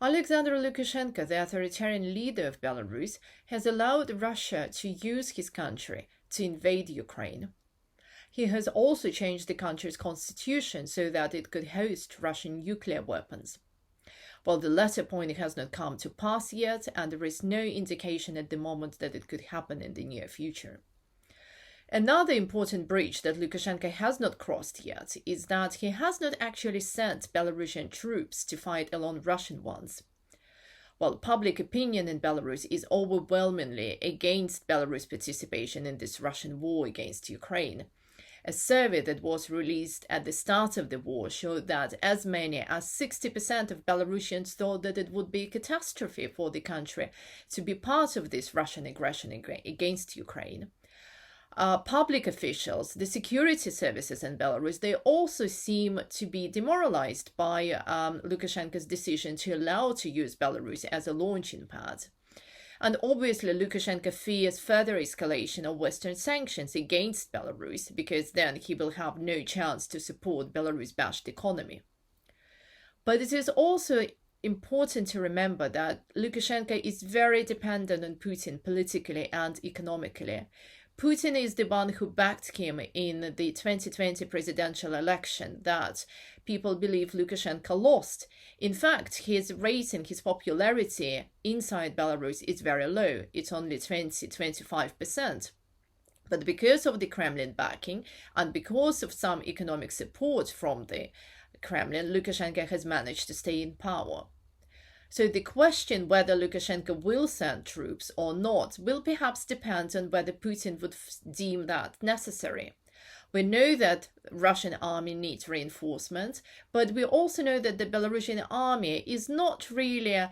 Alexander Lukashenka, the authoritarian leader of Belarus, has allowed Russia to use his country to invade Ukraine. He has also changed the country's constitution so that it could host Russian nuclear weapons. While the latter point has not come to pass yet, and there is no indication at the moment that it could happen in the near future. Another important bridge that Lukashenko has not crossed yet is that he has not actually sent Belarusian troops to fight along Russian ones. While public opinion in Belarus is overwhelmingly against Belarus' participation in this Russian war against Ukraine, a survey that was released at the start of the war showed that as many as 60% of Belarusians thought that it would be a catastrophe for the country to be part of this Russian aggression against Ukraine. Public officials, the security services in Belarus, they also seem to be demoralized by Lukashenko's decision to allow to use Belarus as a launching pad. And obviously, Lukashenko fears further escalation of Western sanctions against Belarus, because then he will have no chance to support Belarus-bashed economy. But it is also important to remember that Lukashenko is very dependent on Putin politically and economically. Putin is the one who backed him in the 2020 presidential election that people believe Lukashenko lost. In fact, his rating, his popularity inside Belarus is very low. It's only 20-25%. But because of the Kremlin backing and because of some economic support from the Kremlin, Lukashenko has managed to stay in power. So the question whether Lukashenko will send troops or not will perhaps depend on whether Putin would deem that necessary. We know that Russian army needs reinforcement, but we also know that the Belarusian army is not really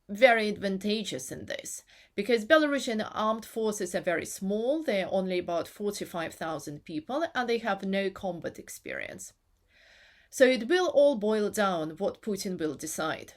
very advantageous in this, because Belarusian armed forces are very small. They're only about 45,000 people, and they have no combat experience. So it will all boil down what Putin will decide.